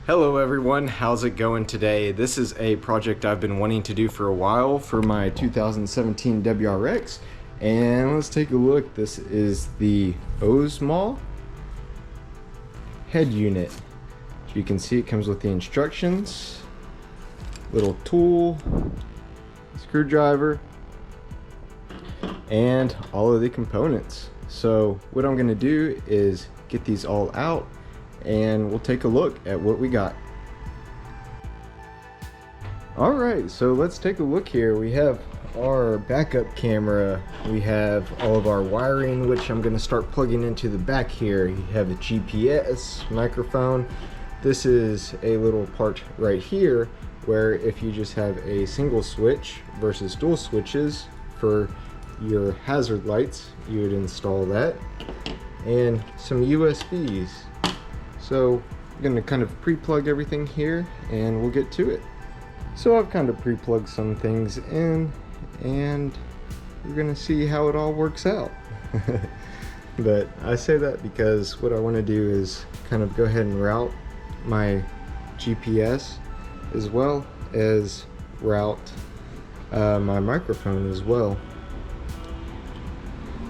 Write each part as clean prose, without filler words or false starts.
Hello everyone, how's it going today? This is a project I've been wanting to do for a while for my 2017 WRX, and let's take a look. This is the Osemall head unit. As you can see, it comes with the instructions, little tool, screwdriver, and all of the components. So what I'm going to do is get these all out and we'll take a look at what we got. Alright, so let's take a look here. We have our backup camera, we have all of our wiring, which I'm going to start plugging into the back here. You have a GPS, microphone. This is a little part right here where if you just have a single switch versus dual switches for your hazard lights, you would install that. And some USBs. So I'm going to kind of pre-plug everything here and we'll get to it. So I've kind of pre-plugged some things in and we're going to see how it all works out. But I say that because what I want to do is kind of go ahead and route my GPS as well as route my microphone as well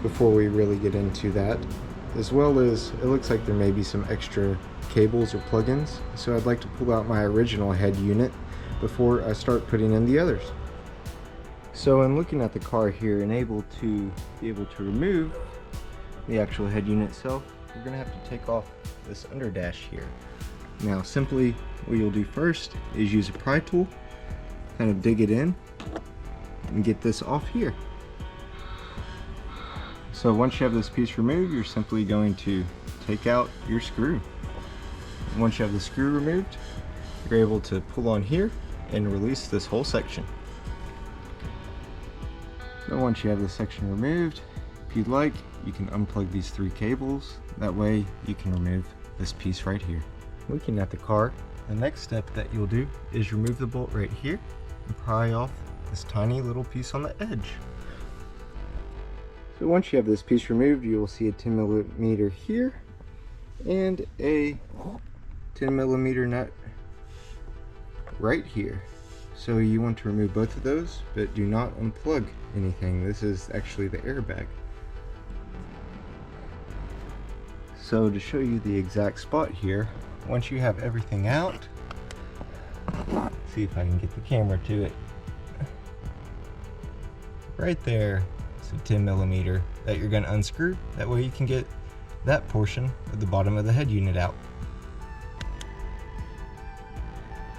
before we really get into that. As well as it looks like there may be some extra cables or plugins, so I'd like to pull out my original head unit before I start putting in the others. So in looking at the car here and able to remove the actual head unit itself, we're going to have to take off this under dash here. Now simply what you'll do first is use a pry tool, kind of dig it in and get this off here. So once you have this piece removed, you're simply going to take out your screw. And once you have the screw removed, you're able to pull on here and release this whole section. So once you have this section removed, if you'd like, you can unplug these three cables. That way you can remove this piece right here. Looking at the car, the next step that you'll do is remove the bolt right here and pry off this tiny little piece on the edge. So once you have this piece removed, you will see a 10mm here and a 10mm nut right here. So you want to remove both of those, but do not unplug anything. This is actually the airbag. So to show you the exact spot here, once you have everything out, see if I can get the camera to it. Right there. It's a 10mm that you're going to unscrew. That way you can get that portion of the bottom of the head unit out.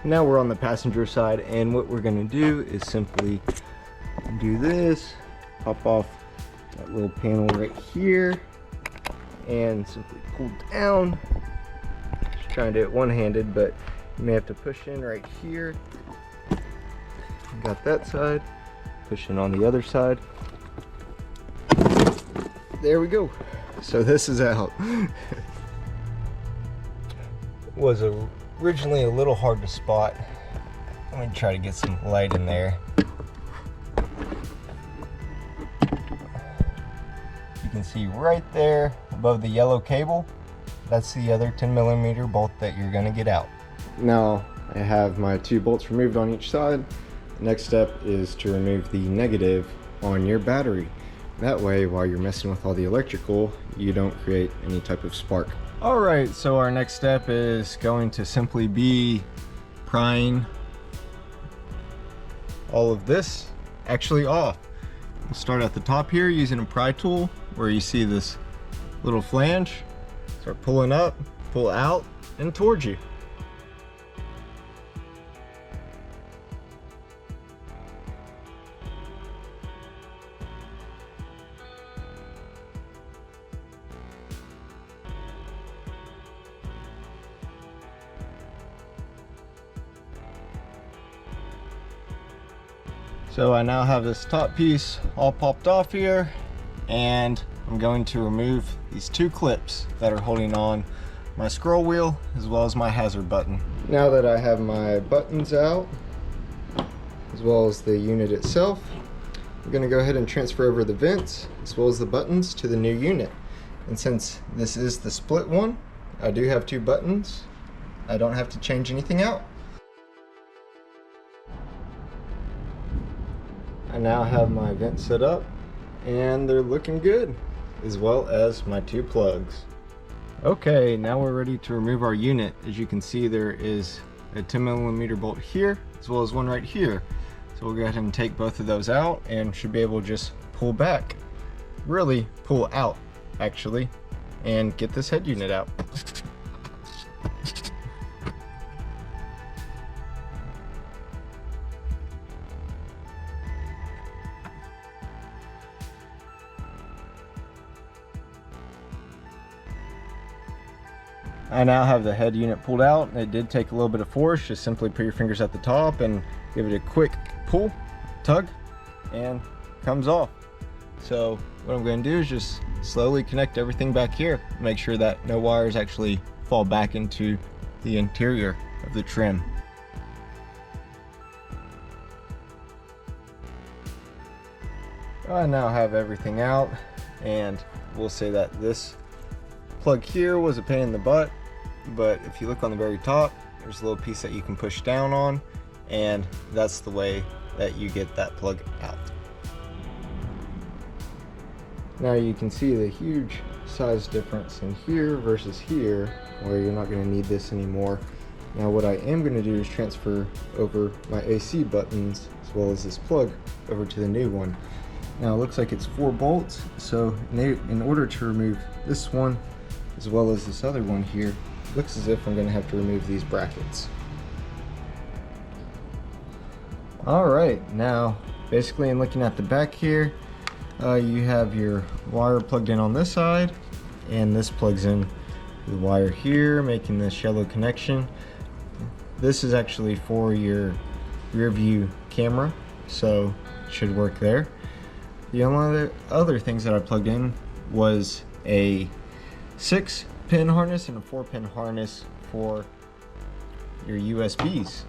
Now we're on the passenger side, and what we're going to do is simply do this, pop off that little panel right here, and simply pull down. Just trying to do it one-handed, but you may have to push in right here. Got that side, push in on the other side. There we go. So this is out. Was originally a little hard to spot. I'm going to try to get some light in there. You can see right there above the yellow cable, that's the other 10mm bolt that you're going to get out. Now I have my two bolts removed on each side. The next step is to remove the negative on your battery. That way, while you're messing with all the electrical, you don't create any type of spark. Alright, so our next step is going to simply be prying all of this actually off. We'll start at the top here using a pry tool where you see this little flange. Start pulling up, pull out, and towards you. So I now have this top piece all popped off here, and I'm going to remove these two clips that are holding on my scroll wheel as well as my hazard button. Now that I have my buttons out, as well as the unit itself, I'm going to go ahead and transfer over the vents as well as the buttons to the new unit. And since this is the split one, I do have two buttons I don't have to change anything out. I now have my vents set up and they're looking good, as well as my 2 plugs. Okay, now we're ready to remove our unit. As you can see, there is a 10mm bolt here, as well as one right here. So we'll go ahead and take both of those out and should be able to just pull back, really pull out actually, and get this head unit out. I now have the head unit pulled out. It did take a little bit of force. Just simply put your fingers at the top and give it a quick pull, tug, and comes off. So what I'm going to do is just slowly connect everything back here. Make sure that no wires actually fall back into the interior of the trim. I now have everything out, and we'll say that this plug here was a pain in the butt, but if you look on the very top, there's a little piece that you can push down on, and that's the way that you get that plug out. Now you can see the huge size difference in here versus here, where you're not going to need this anymore. Now what I am going to do is transfer over my AC buttons as well as this plug over to the new one. Now it looks like it's 4 bolts, so in order to remove this one as well as this other one here, it looks as if I'm going to have to remove these brackets. Alright, now basically in looking at the back here, you have your wire plugged in on this side, and this plugs in the wire here, making this shallow connection. This is actually for your rear view camera, so it should work there. The only other things that I plugged in was a 6-pin harness and a 4-pin harness for your USBs.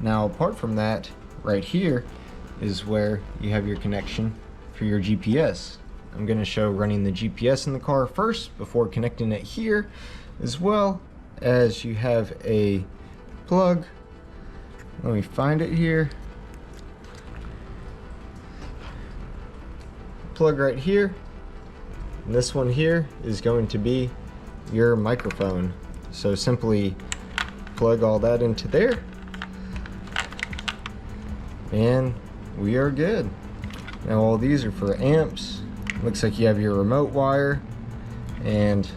Now apart from that, right here is where you have your connection for your GPS. I'm going to show running the GPS in the car first before connecting it here, as well as you have a plug. Let me find it here. Plug right here, and this one here is going to be your microphone. So simply plug all that into there and we are good. Now all these are for amps. Looks like you have your remote wire and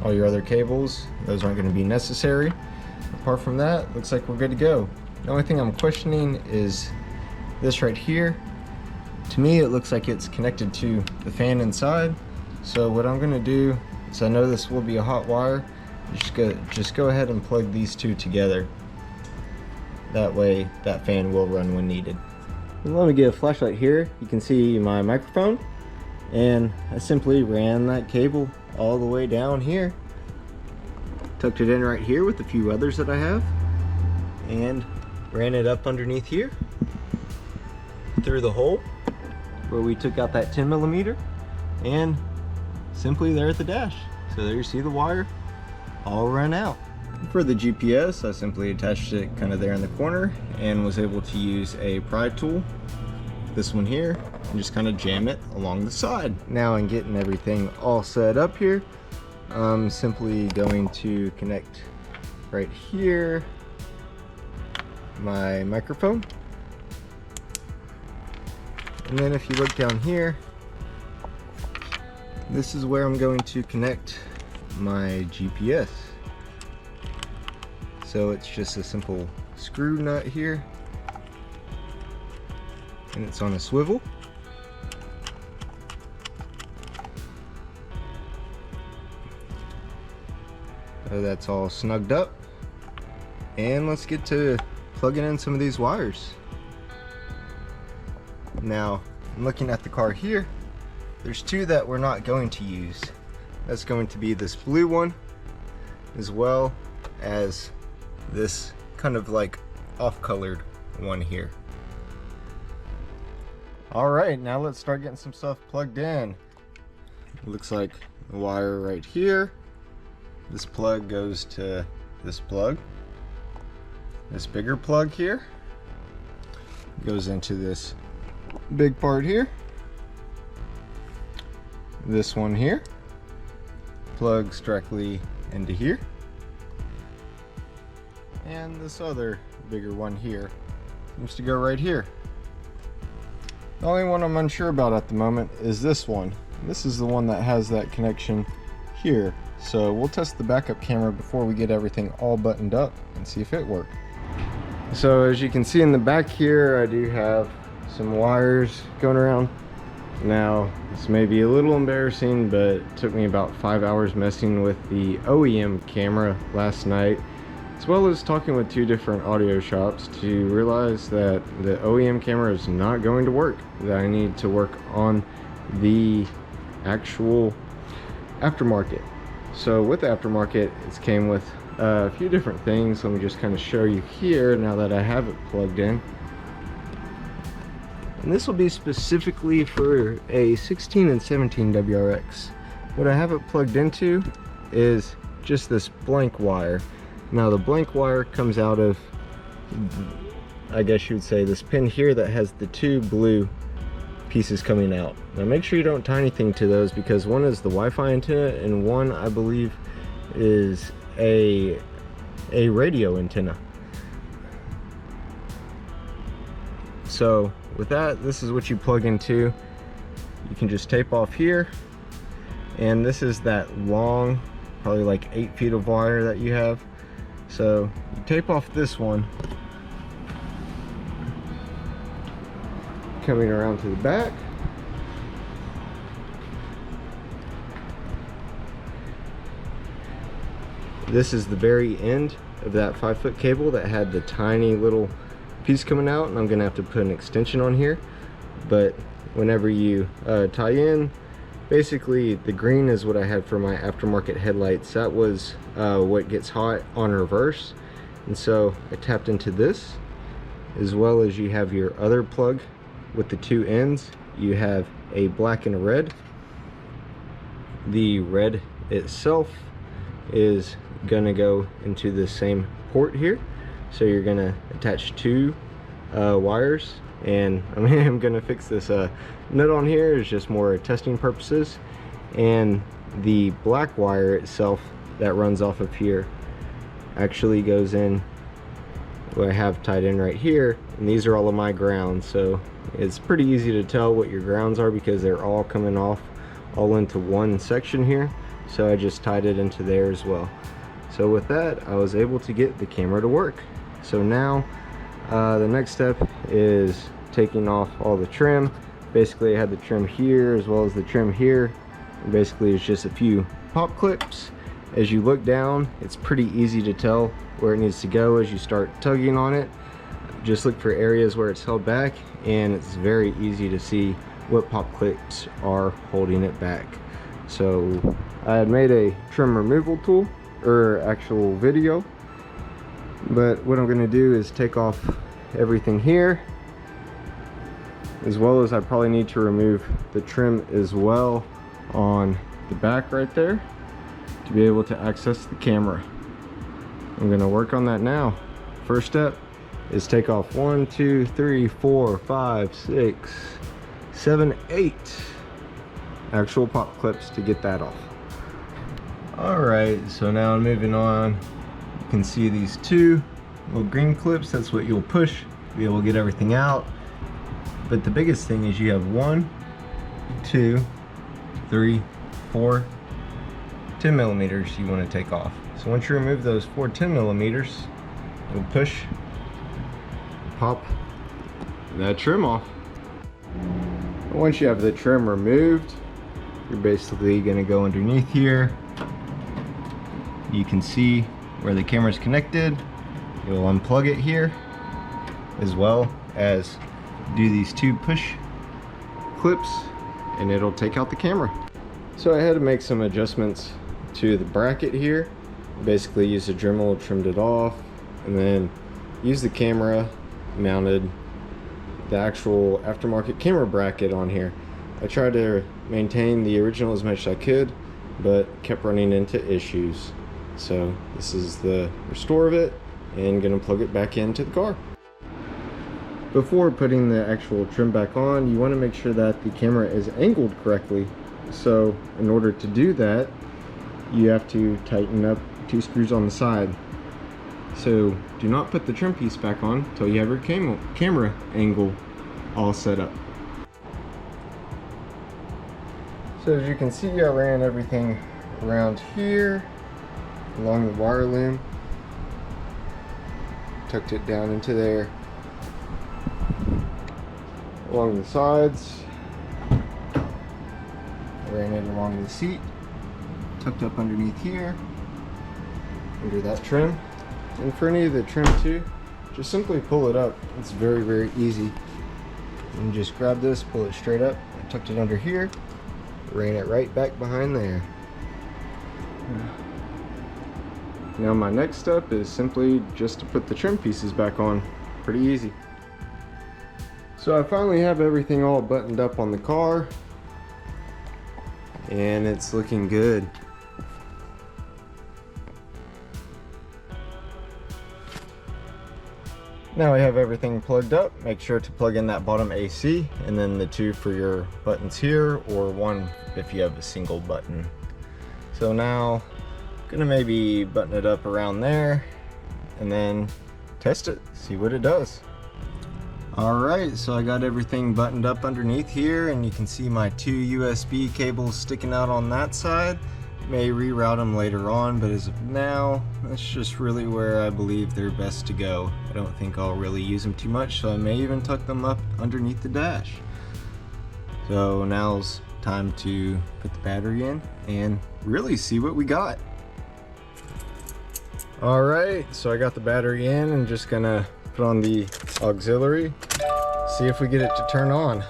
all your other cables. Those aren't going to be necessary. Apart from that, looks like we're good to go. The only thing I'm questioning is this right here. To me, it looks like it's connected to the fan inside. So what I'm going to do is, I know this will be a hot wire, just go ahead and plug these two together. That way that fan will run when needed. And let me get a flashlight here. You can see my microphone, and I simply ran that cable all the way down here, tucked it in right here with a few others that I have, and ran it up underneath here through the hole where we took out that 10mm, and simply there at the dash. So there you see the wire all run out. For the GPS, I simply attached it kind of there in the corner and was able to use a pry tool, this one here, and just kind of jam it along the side. Now in getting everything all set up here, I'm simply going to connect right here my microphone. And then if you look down here, this is where I'm going to connect my GPS. So it's just a simple screw nut here, and it's on a swivel. So that's all snugged up, and let's get to plugging in some of these wires. Now, I'm looking at the car here. There's two that we're not going to use. That's going to be this blue one, as well as this kind of like off-colored one here. Alright, now let's start getting some stuff plugged in. Looks like the wire right here this plug goes to this plug. This bigger plug here goes into this big part here. This one here plugs directly into here. And this other bigger one here seems to go right here. The only one I'm unsure about at the moment is this one. This is the one that has that connection here. So we'll test the backup camera before we get everything all buttoned up and see if it works. So as you can see in the back here, I do have some wires going around. Now, this may be a little embarrassing, but it took me about 5 hours messing with the OEM camera last night, as well as talking with 2 different audio shops to realize that the OEM camera is not going to work, that I need to work on the actual aftermarket. So with the aftermarket, it came with a few different things. Let me just kind of show you here now that I have it plugged in. And this will be specifically for a 16 and 17 WRX. What I have it plugged into is just this blank wire. Now the blank wire comes out of, I guess you would say, this pin here that has the 2 blue pieces coming out. Now make sure you don't tie anything to those, because one is the Wi-Fi antenna and one, I believe, is a radio antenna. So with that, this is what you plug into. You can just tape off here, and this is that long, probably like 8 feet of wire that you have. So you tape off this one, coming around to the back. This is the very end of that 5-foot cable that had the tiny little piece coming out, and I'm gonna have to put an extension on here. But whenever you tie in, basically the green is what I had for my aftermarket headlights. That was what gets hot on reverse, and so I tapped into this, as well as you have your other plug with the 2 ends. You have a black and a red. The red itself is gonna go into the same port here, so you're gonna attach 2 wires, and I'm gonna fix this nut on here. It's just more testing purposes. And the black wire itself that runs off of here actually goes in what I have tied in right here, and these are all of my grounds. So it's pretty easy to tell what your grounds are because they're all coming off all into one section here. So I just tied it into there as well. So with that, I was able to get the camera to work. So now the next step is taking off all the trim. Basically I had the trim here as well as the trim here, and basically it's just a few pop clips. As you look down, it's pretty easy to tell where it needs to go as you start tugging on it. Just look for areas where it's held back, and it's very easy to see what pop clips are holding it back. So I had made a trim removal tool, or actual video, but what I'm going to do is take off everything here, as well as I probably need to remove the trim as well on the back right there to be able to access the camera. I'm going to work on that now. First step is take off 1, 2, 3, 4, 5, 6, 7, 8 actual pop clips to get that off. Alright, so now I'm moving on. You can see these 2 little green clips. That's what you'll push to be able to get everything out. But the biggest thing is you have 1, 2, 3, 4 10 millimeters you want to take off. So once you remove those 4 10 millimeters, you'll push, pop that trim off. Once you have the trim removed, you're basically going to go underneath here. You can see where the camera is connected. You'll unplug it here, as well as do these 2 push clips, and it'll take out the camera. So I had to make some adjustments to the bracket here. Basically used a Dremel, trimmed it off, and then used the camera, mounted the actual aftermarket camera bracket on here. I tried to maintain the original as much as I could, but kept running into issues. So this is the restore of it, and gonna plug it back into the car. Before putting the actual trim back on, you want to make sure that the camera is angled correctly. So in order to do that, you have to tighten up 2 screws on the side. So do not put the trim piece back on until you have your camera angle all set up. So as you can see, I ran everything around here along the wire loom, tucked it down into there, along the sides, ran it along the seat, tucked up underneath here, under that trim. And for any of the trim too, just simply pull it up. It's very, very easy. And just grab this, pull it straight up. I tucked it under here, ran it right back behind there. Now my next step is simply just to put the trim pieces back on. Pretty easy. So I finally have everything all buttoned up on the car, and it's looking good. Now we have everything plugged up. Make sure to plug in that bottom AC, and then the 2 for your buttons here, or 1 if you have a single button. So now gonna maybe button it up around there and then test it, see what it does. Alright, so I got everything buttoned up underneath here, and you can see my 2 USB cables sticking out on that side. May reroute them later on, but as of now, that's just really where I believe they're best to go. I don't think I'll really use them too much, so I may even tuck them up underneath the dash. So now's time to put the battery in and really see what we got. Alright, so I got the battery in and just gonna put on the auxiliary, see if we get it to turn on.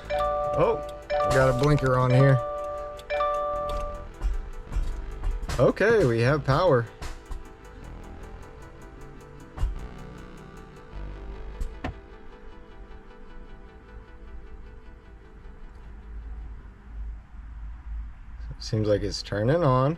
Oh, got a blinker on here. Okay, we have power. Seems like it's turning on.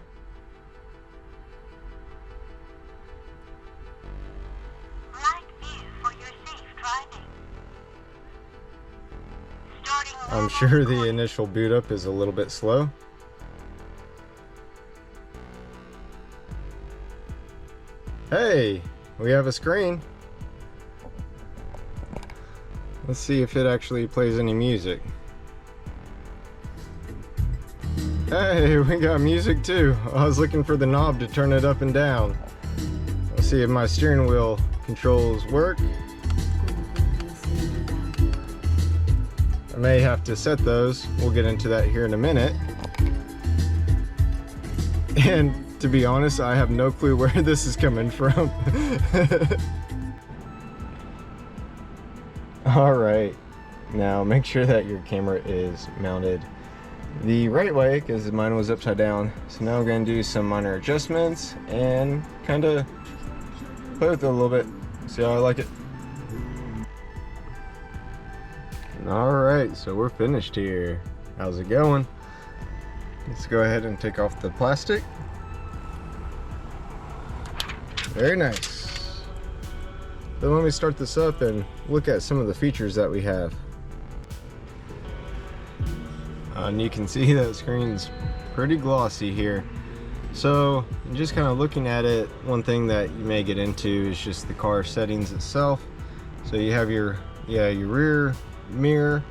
I'm sure the initial boot up is a little bit slow. Hey, we have a screen. Let's see if it actually plays any music. Hey, we got music too. I was looking for the knob to turn it up and down. Let's see if my steering wheel controls work. I may have to set those. We'll get into that here in a minute. And to be honest, I have no clue where this is coming from. Alright, now make sure that your camera is mounted the right way, because mine was upside down. So now I'm going to do some minor adjustments and kind of play with it a little bit, see how I like it. Alright, so we're finished here. How's it going? Let's go ahead and take off the plastic. Very nice. Then let me start this up and look at some of the features that we have. And you can see that screen's pretty glossy here. So just kind of looking at it, one thing that you may get into is just the car settings itself. So you have your rear mirror.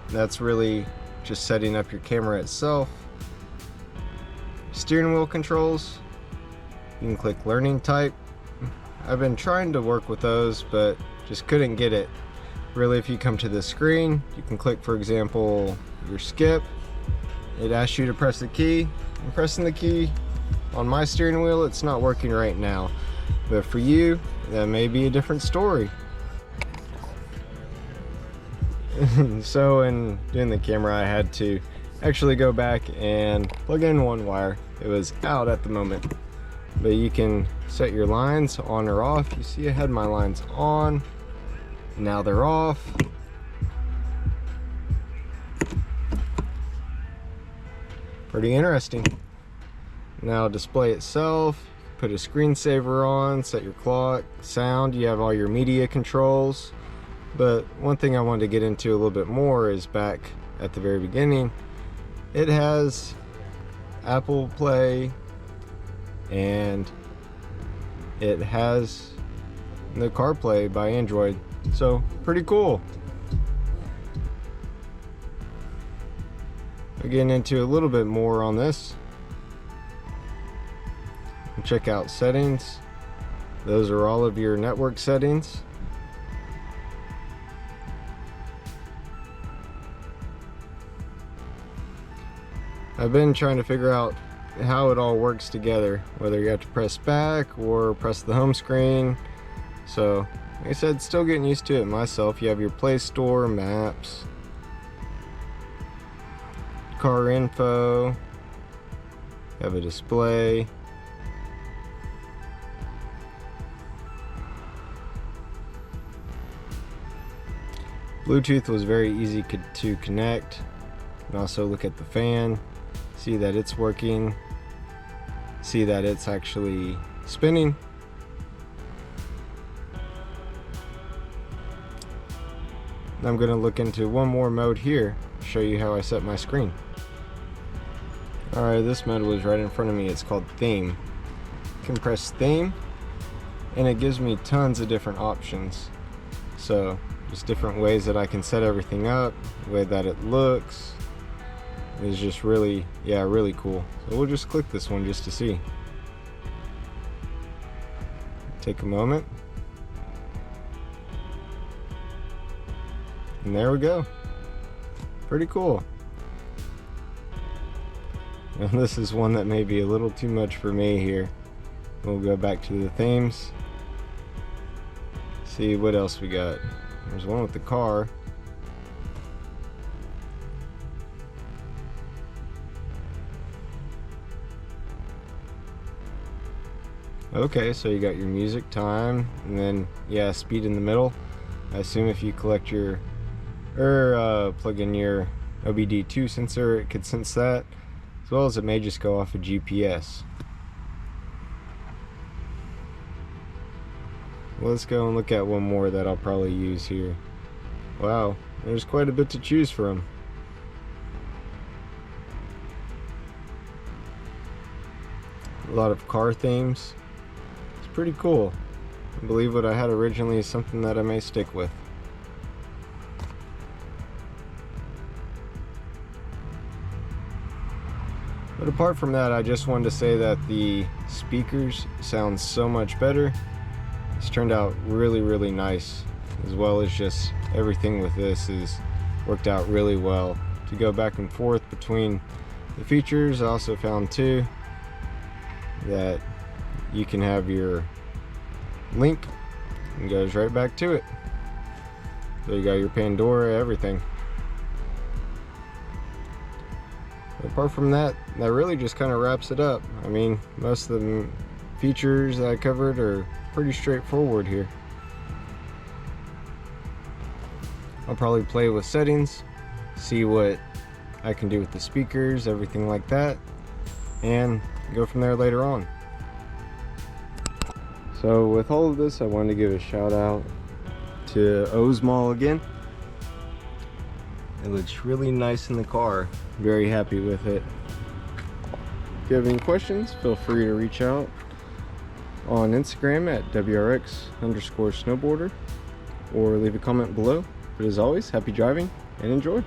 That's really just setting up your camera itself. Steering wheel controls. You can click learning type. I've been trying to work with those, but just couldn't get it. Really, if you come to the screen, you can click, for example, your skip. It asks you to press the key. I'm pressing the key on my steering wheel. It's not working right now, but for you, that may be a different story. So in doing the camera, I had to actually go back and plug in one wire. It was out at the moment, but you can set your lines on or off. You see I had my lines on, now they're off. Pretty interesting. Now display itself, put a screensaver on, set your clock, sound, you have all your media controls. But one thing I wanted to get into a little bit more is back at the very beginning, it has Apple Play and it has the CarPlay by Android, so pretty cool. Getting into a little bit more on this, check out settings. Those are all of your network settings. I've been trying to figure out how it all works together, whether you have to press back or press the home screen. So like I said, still getting used to it myself. You have your Play Store, maps, car info, you have a display, Bluetooth was very easy to connect. You can also look at the fan, see that it's working, see that it's actually spinning. I'm going to look into one more mode here, show you how I set my screen. Alright, this mode was right in front of me. It's called Theme. You can press Theme and it gives me tons of different options. So just different ways that I can set everything up, the way that it looks is just really, yeah, really cool. So we'll just click this one just to see. Take a moment. And there we go. Pretty cool. And this is one that may be a little too much for me here. We'll go back to the themes. See what else we got. There's one with the car. Okay, so you got your music, time, and then yeah, speed in the middle. I assume if you collect your plug in your OBD2 sensor, it could sense that, as well as it may just go off of GPS. Let's go and look at one more that I'll probably use here. Wow, there's quite a bit to choose from. A lot of car themes. It's pretty cool. I believe what I had originally is something that I may stick with. But apart from that, I just wanted to say that the speakers sound so much better. It's turned out really nice, as well as just everything with this is worked out really well. To go back and forth between the features, I also found too that you can have your link and goes right back to it. So you got your Pandora, everything. Apart from that, that really just kind of wraps it up. I mean, most of the features that I covered are pretty straightforward here. I'll probably play with settings, see what I can do with the speakers, everything like that, and go from there later on. So with all of this, I wanted to give a shout out to Osemall again. It looks really nice in the car. Very happy with it. If you have any questions, feel free to reach out on Instagram at WRX_snowboarder or leave a comment below. But as always, happy driving and enjoy.